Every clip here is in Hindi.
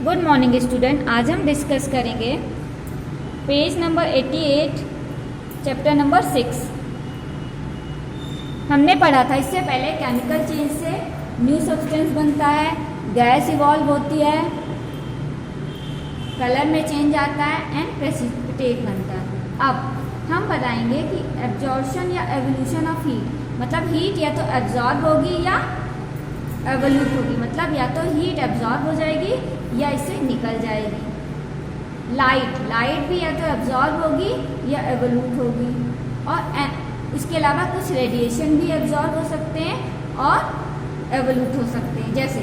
Good morning student. आज हम डिस्कस करेंगे पेज नंबर 88 चैप्टर नंबर 6। हमने पढ़ा था इससे पहले केमिकल चेंज से न्यू सब्सटेंस बनता है, गैस इवॉल्व होती है, कलर में चेंज आता है एंड प्रेसिपिटेट बनता है। अब हम बताएंगे कि एब्जॉर्प्शन या एवोल्यूशन ऑफ हीट, मतलब हीट या तो एब्जॉर्ब होगी या एवोल्यूट होगी, मतलब या तो हीट एब्जॉर्ब हो जाएगी या इससे निकल जाएगी। लाइट भी या तो एब्जॉर्ब होगी या एवोल्यूट होगी, और इसके अलावा कुछ रेडिएशन भी एब्जॉर्ब हो सकते हैं और एवोल्यूट हो सकते हैं। जैसे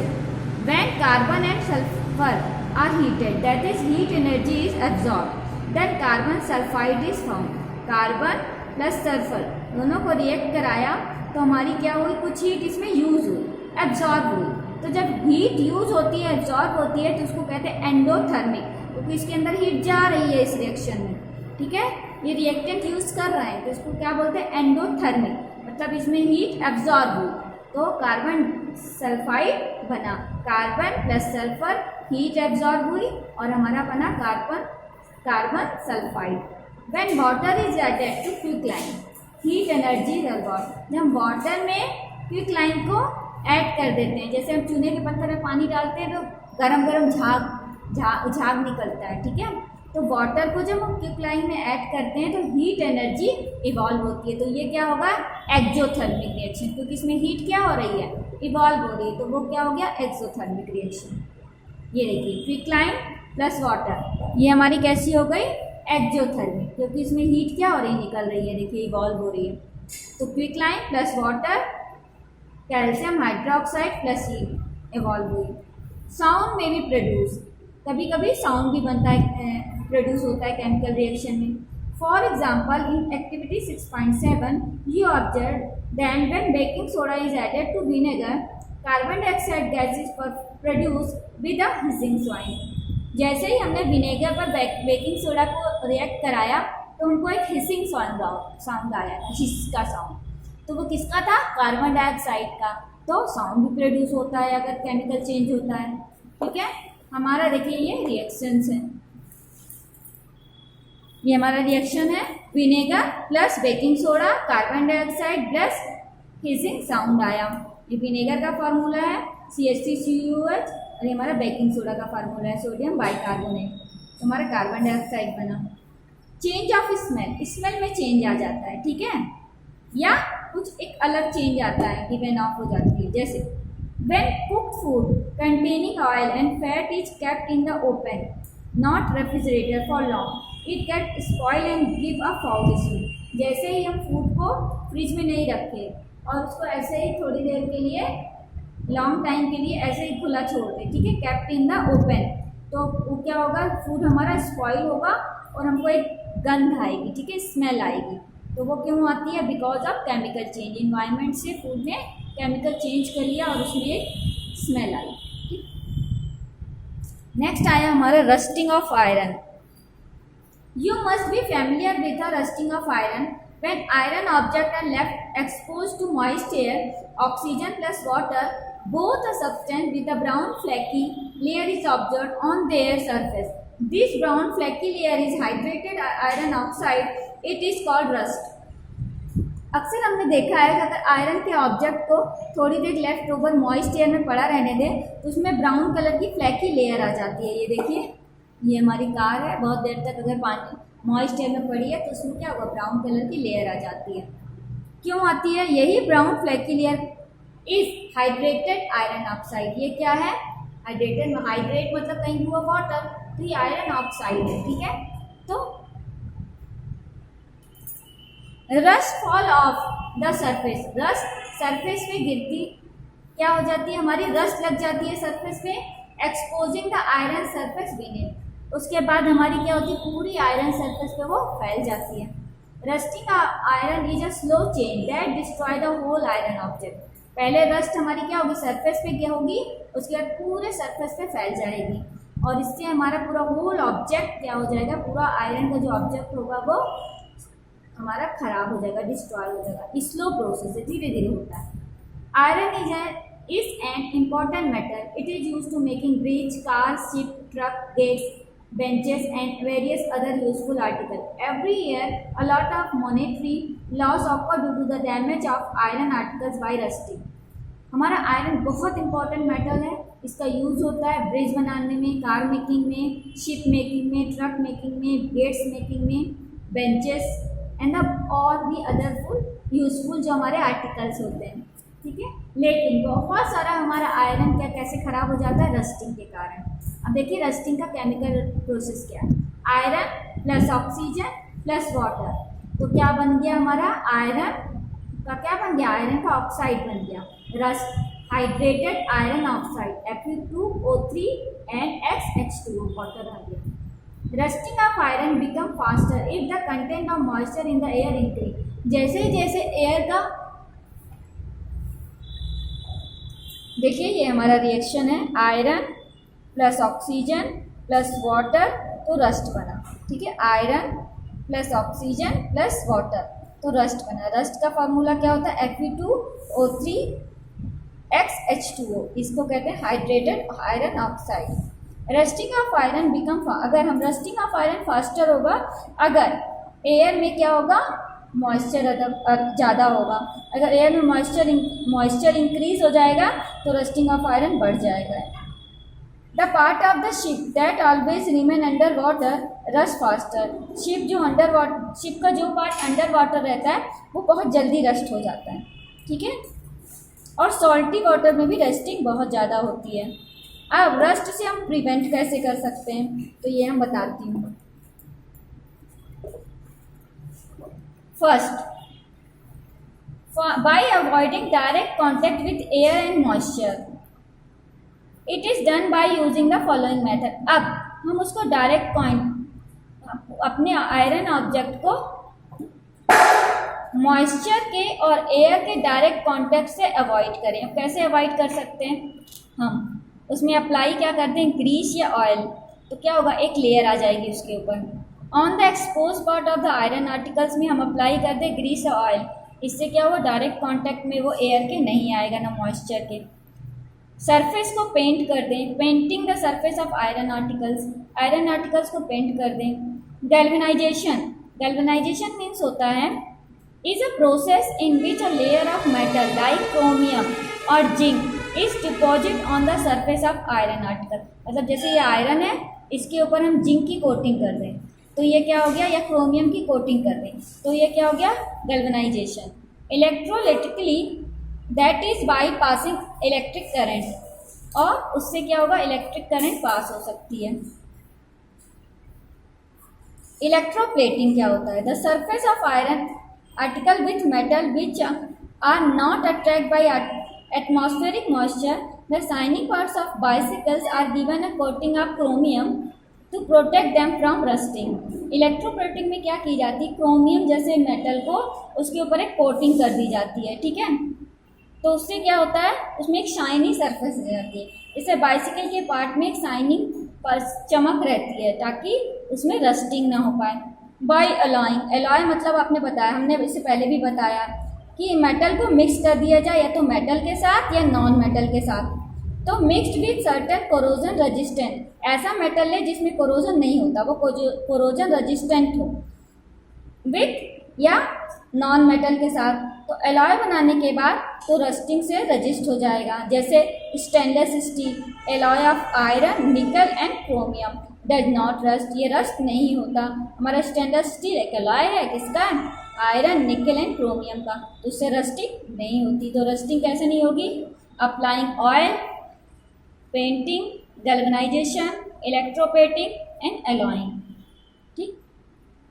when carbon and sulphur are heated, that is heat energy is absorb, then carbon sulphide is form. Carbon plus sulphur दोनों को रिएक्ट कराया तो हमारी क्या हुई, कुछ हीट इसमें यूज हुई, एब्जॉर्ब हुई। तो जब हीट यूज होती है, एब्जॉर्ब होती है, तो उसको कहते हैं एंडोथर्मिक, क्योंकि इसके अंदर हीट जा रही है इस रिएक्शन में। ठीक है, ये रिएक्टेंट यूज कर रहे हैं तो इसको क्या बोलते हैं, एंडोथर्मिक, मतलब इसमें हीट एब्जॉर्ब हुई तो कार्बन सल्फाइड बना। Carbon plus sulphur heat absorb हुई और हमारा बना carbon sulphide. When water is added to quicklime, heat energy is absorb. जब हम वाटर में क्विकलाइन को ऐड कर देते हैं, जैसे हम चूने के पत्थर में पानी डालते हैं तो गरम गरम झाग निकलता है। ठीक है, तो वाटर को जब हम क्विकलाइन में ऐड करते हैं तो हीट एनर्जी इवॉल्व होती है। तो ये क्या होगा, एक्सोथर्मिक रिएक्शन, क्योंकि इसमें हीट क्या हो रही है, इवॉल्व हो रही है, तो वो क्या हो गया, एक्सोथर्मिक रिएक्शन। ये देखिए क्विकलाइन प्लस वाटर, ये हमारी कैसी हो गई, एक्सोथर्मिक, क्योंकि इसमें हीट क्या हो रही है, निकल रही है, देखिए इवॉल्व हो रही है। तो quicklime plus water, calcium hydroxide plus heat evolve हुई। साउंड में भी प्रोड्यूस, कभी कभी साउंड भी बनता है, प्रोड्यूस होता है केमिकल रिएक्शन में। For example in activity 6.7 you observe than when baking soda is added to vinegar, carbon dioxide gas is produce with a hissing sound. जैसे ही हमने विनेगर पर बेकिंग सोडा को रिएक्ट कराया तो हमको एक हिसिंग साउंड आया था, हिस का साउंड। तो वो किसका था, कार्बन डाइऑक्साइड का। तो साउंड भी प्रोड्यूस होता है अगर केमिकल चेंज होता है। ठीक है, हमारा देखिए ये रिएक्शंस है, ये हमारा रिएक्शन है, vinegar plus baking soda, carbon dioxide plus hissing sound आया। ये विनेगर का फार्मूला है CH3CuOH, और ये हमारा बेकिंग सोडा का फार्मूला है सोडियम बाइकार्बोनेट, तो हमारा कार्बन डाइऑक्साइड बना। चेंज ऑफ स्मेल, स्मेल में चेंज आ जाता है, ठीक है, या कुछ एक अलग चेंज आता है, गिवन ऑफ हो जाती है। जैसे when cooked food containing oil and fat is kept in the open not refrigerator for long, it get spoil and give a foul smell. जैसे ही हम फूड को फ्रिज में नहीं रखे और उसको ऐसे ही थोड़ी देर के लिए, लॉन्ग टाइम के लिए ऐसे ही खुला छोड़ दें, ठीक है, केप्ट इन द ओपन, तो वो क्या होगा, फूड हमारा स्पॉइल होगा और हमको एक गंध आएगी, ठीक है, स्मेल आएगी। तो वो क्यों आती है, because of chemical change. Environment से फूड ने केमिकल चेंज कर लिया और उसमें एक स्मेल आई। नेक्स्ट आया हमारा rusting of iron. You must be familiar with the rusting of iron. When iron object are left expose to moist air, oxygen plus water, both a substance with a brown flaky layer is observed on their surface. This brown flaky layer is hydrated iron oxide. It is called rust. अक्सर हमने देखा है कि अगर आयरन के ऑब्जेक्ट को थोड़ी देर लेफ्ट ओवर मॉइस्ट एयर में पड़ा रहने दें तो उसमें ब्राउन कलर की फ्लैकी लेयर आ जाती है। ये देखिए, ये हमारी कार है, बहुत देर तक अगर पानी मॉइस्ट एयर में पड़ी है तो उसमें क्या होगा, ब्राउन कलर की लेयर आ जाती है। क्यों आती है, यही brown flaky layer is hydrated iron oxide. ये क्या है, हाइड्रेटेड, हाइड्रेट मतलब कहीं हुआ वाटर, तो ये आयरन ऑक्साइड है। ठीक है, तो rust fall of the surface, rust surface पे गिरती क्या हो जाती है, हमारी रस्ट लग जाती है सरफेस पे, exposing the iron surface beneath. उसके बाद हमारी क्या होती है, पूरी आयरन सरफेस पे वो फैल जाती है। Rusting iron is a slow change that destroy the whole iron object. पहले रस्ट हमारी क्या होगी, सरफेस पे क्या होगी, उसके बाद पूरे सरफेस पे फैल जाएगी और इससे हमारा पूरा होल ऑब्जेक्ट क्या हो जाएगा, पूरा आयरन का जो ऑब्जेक्ट होगा वो हमारा खराब हो जाएगा, डिस्ट्रॉय हो जाएगा। स्लो प्रोसेस है, धीरे धीरे होता है। Iron is an important metal. It is used to making bridge, cars, ship, truck, gates, benches and various other useful articles. Every year, a lot of monetary loss occur due to the damage of iron articles by rusting. हमारा आयरन बहुत इंपॉर्टेंट मेटल है। इसका यूज़ होता है ब्रिज बनाने में, कार मेकिंग में, शिप मेकिंग में, ट्रक मेकिंग में, गेट्स मेकिंग में, बेंचेस एंड और भी अदर यूजफुल जो हमारे आर्टिकल्स होते हैं, ठीक है। लेकिन बहुत सारा हमारा आयरन क्या कैसे ख़राब हो जाता है, रस्टिंग के कारण। अब देखिए रस्टिंग का केमिकल प्रोसेस क्या है। Iron plus oxygen plus water, तो क्या बन गया हमारा आयरन का, क्या बन गया, आयरन का ऑक्साइड बन गया, rust, hydrated iron oxide Fe2O3 and XH2O, water आ गया। Rusting of iron become faster if the content of moisture in the air increase. जैसे जैसे एयर का, देखिए ये हमारा रिएक्शन है, iron plus oxygen plus water तो रस्ट बना, ठीक है। Iron plus oxygen plus water तो रस्ट बना। रस्ट का फॉर्मूला क्या होता है, Fe2O3 XH2O, इसको कहते हैं hydrated iron oxide. Rusting of iron become, अगर हम रस्टिंग ऑफ आयरन फास्टर होगा अगर एयर में क्या होगा, मॉइस्चर ज़्यादा होगा। अगर एयर में मॉइस्चर इंक्रीज हो जाएगा तो रस्टिंग ऑफ आयरन बढ़ जाएगा। The part of the ship that always remain under water rust faster. Ship जो अंडर वाटर, शिप का जो पार्ट अंडर वाटर रहता है वो बहुत जल्दी रस्ट हो जाता है, ठीक है। और सॉल्टी वाटर में भी रस्टिंग बहुत ज़्यादा होती है। अब रस्ट से हम प्रिवेंट कैसे कर सकते हैं, तो ये हम बताती हूँ। First, bye avoiding direct contact with air and moisture, it is done by using the following method. अब हम उसको डायरेक्ट अपने आयरन ऑब्जेक्ट को मॉइस्चर के और एयर के डायरेक्ट कांटेक्ट से अवॉइड करें। अब कैसे अवॉइड कर सकते हैं, हम उसमें अप्लाई क्या करते हैं, ग्रीस या ऑयल, तो क्या होगा, एक लेयर आ जाएगी उसके ऊपर। On the expose part of the iron articles में हम अप्लाई कर दें ग्रीस या ऑयल, इससे क्या होगा, डायरेक्ट कांटेक्ट में वो एयर के नहीं आएगा ना मॉइस्चर के। सरफेस को पेंट कर दें, painting the surface of iron articles को पेंट कर दें। गैल्वेनाइजेशन मीन्स होता है is a process in which a layer of metal like chromium or zinc is deposited on the surface of iron article। मतलब जैसे ये आयरन है, इसके ऊपर हम जिंक की कोटिंग कर दें तो ये क्या हो गया, या क्रोमियम की कोटिंग कर दें तो ये क्या हो गया, galvanization. Electrolytically that is by passing electric current, और उससे क्या होगा, इलेक्ट्रिक करंट पास हो सकती है। इलेक्ट्रोप्लेटिंग क्या होता है, the surface of iron article with metal which are not attracted by atmospheric moisture, the shining parts of bicycles are given a coating of chromium to protect them from rusting। Electroplating में क्या की जाती है, क्रोमियम जैसे मेटल को उसके ऊपर एक कोटिंग कर दी जाती है, ठीक है। तो उससे क्या होता है, उसमें एक शाइनी सरफेस हो जाती है। इससे बाइसिकल के पार्ट में एक शाइनिंग चमक रहती है ताकि उसमें रस्टिंग ना हो पाए। बाय अलॉइंग, अलॉय मतलब आपने बताया, हमने इससे पहले भी बताया कि मेटल को मिक्स कर दिया जाए या तो मेटल के साथ या नॉन मेटल के साथ। तो mixed with certain corrosion resistant, ऐसा मेटल है जिसमें कोरोजन नहीं होता, वो कोरोजन रेजिस्टेंट हो, विथ या नॉन मेटल के साथ। तो अलॉय बनाने के बाद तो रस्टिंग से रजिस्ट हो जाएगा। जैसे stainless steel, alloy of iron, निकल and chromium, does not rust, ये रस्ट नहीं होता। हमारा स्टेनलेस स्टील एक अलॉय है, किसका, आयरन, निकल एंड क्रोमियम का, तो उससे रस्टिंग नहीं होती। तो रस्टिंग कैसे नहीं होगी, applying oil, painting, galvanisation, electroplating and alloying.